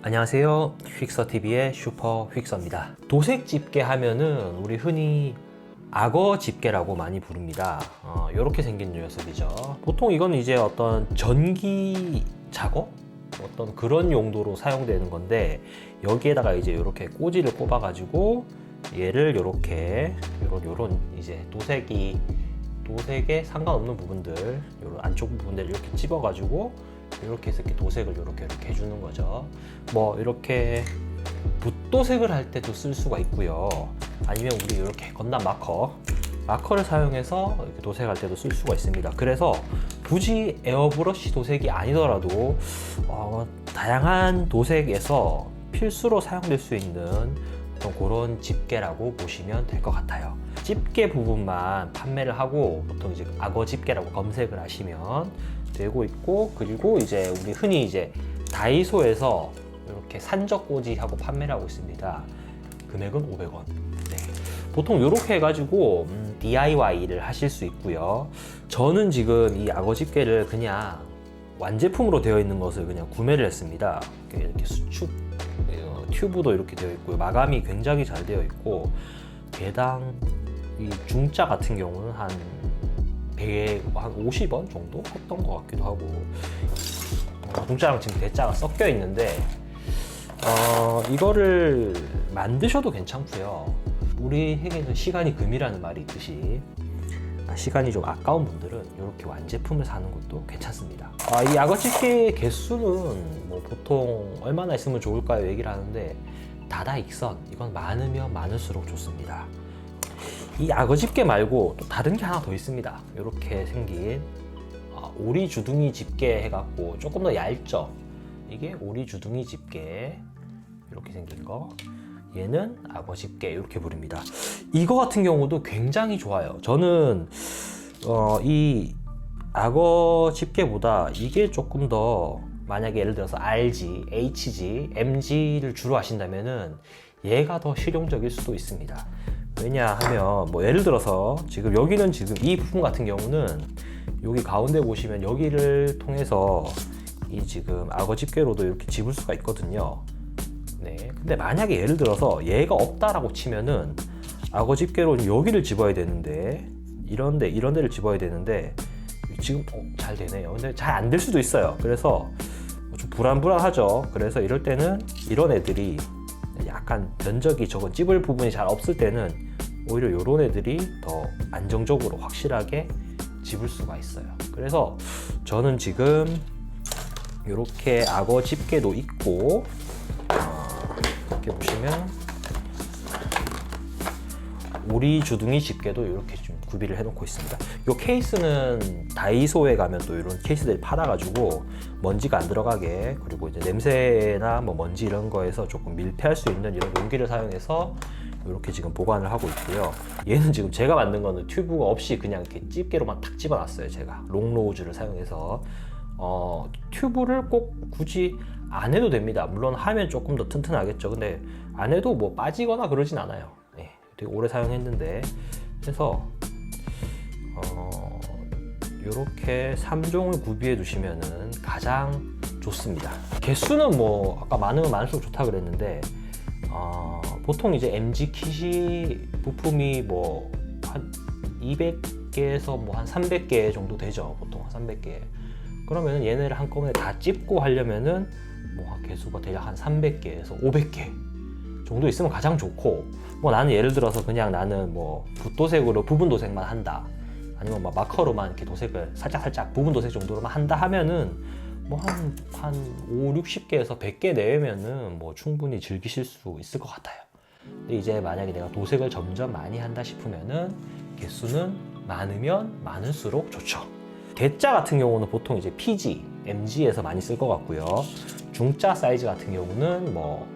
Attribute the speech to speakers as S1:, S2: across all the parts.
S1: 안녕하세요. 휙서TV의 슈퍼 휙서입니다. 도색 집게 하면은 우리 흔히 악어 집게라고 많이 부릅니다. 이렇게 생긴 녀석이죠. 보통 이건 이제 어떤 전기 작업? 어떤 그런 용도로 사용되는 건데, 여기에다가 이제 이렇게 꼬지를 꼽아 가지고 얘를 이렇게 요런 이제 도색에 상관없는 부분들, 요런 안쪽 부분들을 이렇게 찝어 가지고 이렇게 해서 이렇게 도색을 이렇게 해주는 거죠. 뭐 이렇게 붓도색을 할 때도 쓸 수가 있고요. 아니면 우리 이렇게 건담 마커를 사용해서 이렇게 도색할 때도 쓸 수가 있습니다. 그래서 굳이 에어브러쉬 도색이 아니더라도 다양한 도색에서 필수로 사용될 수 있는 그런 집게라고 보시면 될 것 같아요. 집게 부분만 판매를 하고 보통 이제 악어 집게라고 검색을 하시면 되고 있고, 그리고 이제 우리 흔히 이제 다이소에서 이렇게 산적꽂이하고 판매를 하고 있습니다. 금액은 500원. 네. 보통 이렇게 해가지고 DIY를 하실 수 있고요. 저는 지금 이 악어 집게를 그냥 완제품으로 되어 있는 것을 그냥 구매를 했습니다. 이렇게 수축 튜브도 이렇게 되어 있고요. 마감이 굉장히 잘 되어 있고, 개당 이 중짜 같은 경우는 한 50원 정도 했던 것 같기도 하고, 중짜랑 지금 대짜가 섞여 있는데 이거를 만드셔도 괜찮고요. 우리에게는 시간이 금이라는 말이 있듯이 시간이 좀 아까운 분들은 이렇게 완제품을 사는 것도 괜찮습니다. 이 악어 집게 개수는 뭐 보통 얼마나 있으면 좋을까요 얘기를 하는데, 다다익선 이건 많으면 많을수록 좋습니다. 이 악어 집게 말고 또 다른 게 하나 더 있습니다. 이렇게 생긴 오리 주둥이 집게 해갖고 조금 더 얇죠. 이게 오리 주둥이 집게, 이렇게 생긴 거. 얘는 악어 집게 이렇게 부릅니다. 이거 같은 경우도 굉장히 좋아요. 저는 이 악어 집게보다 이게 조금 더, 만약에 예를 들어서 RG, HG, MG를 주로 하신다면은 얘가 더 실용적일 수도 있습니다. 왜냐하면 뭐 예를 들어서 지금 여기는 지금 이 부분 같은 경우는 여기 가운데 보시면 여기를 통해서 이 지금 악어 집게로도 이렇게 집을 수가 있거든요. 네. 근데 만약에 예를 들어서 얘가 없다라고 치면은 악어 집게로는 여기를 집어야 되는데, 이런 데를 집어야 되는데 지금 잘 되네요. 근데 잘 안 될 수도 있어요. 그래서 좀 불안불안하죠. 그래서 이럴 때는 이런 애들이 약간 면적이 적은, 찝을 부분이 잘 없을 때는 오히려 이런 애들이 더 안정적으로 확실하게 집을 수가 있어요. 그래서 저는 지금 이렇게 악어 집게도 있고, 이렇게 보시면 오리 주둥이 집게도 이렇게 좀 구비를 해놓고 있습니다. 이 케이스는 다이소에 가면 또 이런 케이스들이 팔아가지고 먼지가 안 들어가게, 그리고 이제 냄새나 뭐 먼지 이런 거에서 조금 밀폐할 수 있는 이런 용기를 사용해서 이렇게 지금 보관을 하고 있고요. 얘는 지금 제가 만든 거는 튜브가 없이 그냥 이렇게 집게로만 탁 집어놨어요. 제가 롱로우즈를 사용해서. 튜브를 꼭 굳이 안 해도 됩니다. 물론 하면 조금 더 튼튼하겠죠. 근데 안 해도 뭐 빠지거나 그러진 않아요. 네, 되게 오래 사용했는데. 그래서 이렇게 3종을 구비해 두시면은 가장 좋습니다. 개수는 뭐 아까 많으면 많을수록 좋다 그랬는데, 보통 이제 MG 킷이 부품이 뭐 한 200개에서 뭐 한 300개 정도 되죠. 보통 한 300개. 그러면 얘네를 한꺼번에 다 찝고 하려면은 뭐 개수가 대략 한 300개에서 500개 정도 있으면 가장 좋고, 뭐 나는 예를 들어서 그냥 나는 뭐 붓도색으로 부분 도색만 한다, 아니면 막 마커로만 이렇게 도색을 살짝 부분 도색 정도로만 한다 하면은 뭐 한 5, 60개에서 100개 내외면은 뭐 충분히 즐기실 수 있을 것 같아요. 근데 이제 만약에 내가 도색을 점점 많이 한다 싶으면은 개수는 많으면 많을수록 좋죠. 대짜 같은 경우는 보통 이제 PG, MG에서 많이 쓸 것 같고요. 중짜 사이즈 같은 경우는 뭐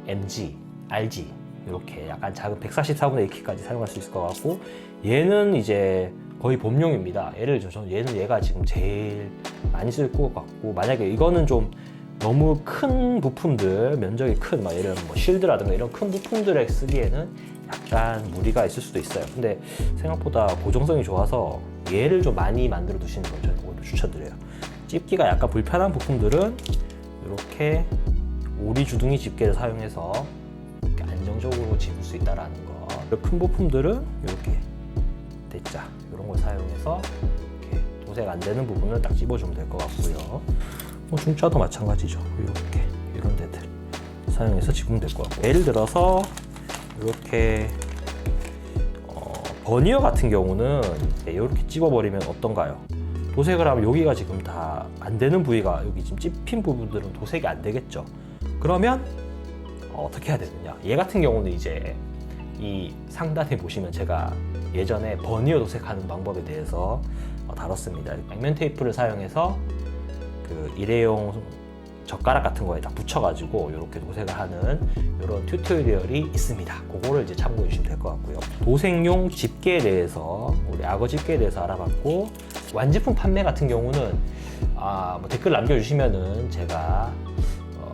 S1: MG, RG 이렇게 약간 작은 144분의 1키까지 사용할 수 있을 것 같고, 얘는 이제 거의 범용입니다. 예를 들어서 얘가 지금 제일 많이 쓸 것 같고, 만약에 이거는 좀 너무 큰 부품들, 면적이 큰, 막 예를 들면 뭐 쉴드라든가 이런 큰 부품들에 쓰기에는 약간 무리가 있을 수도 있어요. 근데 생각보다 고정성이 좋아서 얘를 좀 많이 만들어 두시는 걸 저는 오히려 추천드려요. 찝기가 약간 불편한 부품들은 이렇게 오리 주둥이 집게를 사용해서 이렇게 안정적으로 집을 수 있다라는 거. 큰 부품들은 이렇게 대자 이런 걸 사용해서 이렇게 도색 안 되는 부분을 딱 집어주면 될 것 같고요. 뭐 중자도 마찬가지죠. 이렇게 이런 데들 사용해서 집으면 될 것 같고, 예를 들어서 이렇게 버니어 같은 경우는 이렇게 집어버리면 어떤가요? 도색을 하면 여기가 지금 다 안 되는 부위가, 여기 지금 찝힌 부분들은 도색이 안 되겠죠. 그러면 어떻게 해야 되느냐? 얘 같은 경우는 이제 이 상단에 보시면 제가 예전에 버니어 도색하는 방법에 대해서 다뤘습니다. 액면 테이프를 사용해서 그 일회용 젓가락 같은 거에 다 붙여가지고 이렇게 도색을 하는 이런 튜토리얼이 있습니다. 그거를 이제 참고해 주시면 될 것 같고요. 도색용 집게에 대해서, 우리 악어 집게에 대해서 알아봤고, 완제품 판매 같은 경우는 뭐 댓글 남겨주시면은 제가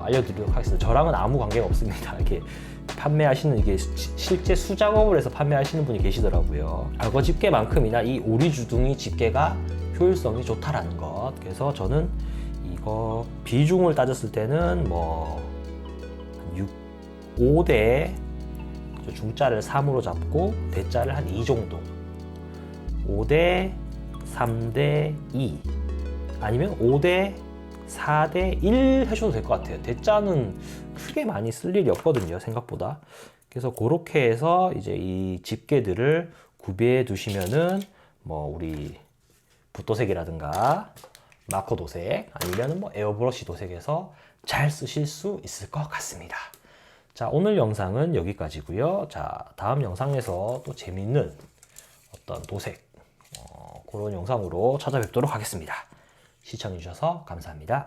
S1: 알려드리도록 하겠습니다. 저랑은 아무 관계가 없습니다. 이렇게 판매하시는, 이게 실제 수작업을 해서 판매하시는 분이 계시더라고요. 악어 집게만큼이나 이 오리 주둥이 집게가 효율성이 좋다라는 것. 그래서 저는 이거 비중을 따졌을 때는 뭐 5대 중자를 3으로 잡고 대자를 한 2 정도, 5대 3대 2 아니면 5대 4대 1 해줘도 될 것 같아요. 대자는 크게 많이 쓸 일이 없거든요, 생각보다. 그래서 그렇게 해서 이제 이 집게들을 구비해 두시면은 뭐 우리 붓도색이라든가 마커 도색, 아니면 뭐 에어브러쉬 도색에서 잘 쓰실 수 있을 것 같습니다. 자, 오늘 영상은 여기까지고요. 자, 다음 영상에서 또 재밌는 어떤 도색 그런 영상으로 찾아뵙도록 하겠습니다. 시청해 주셔서 감사합니다.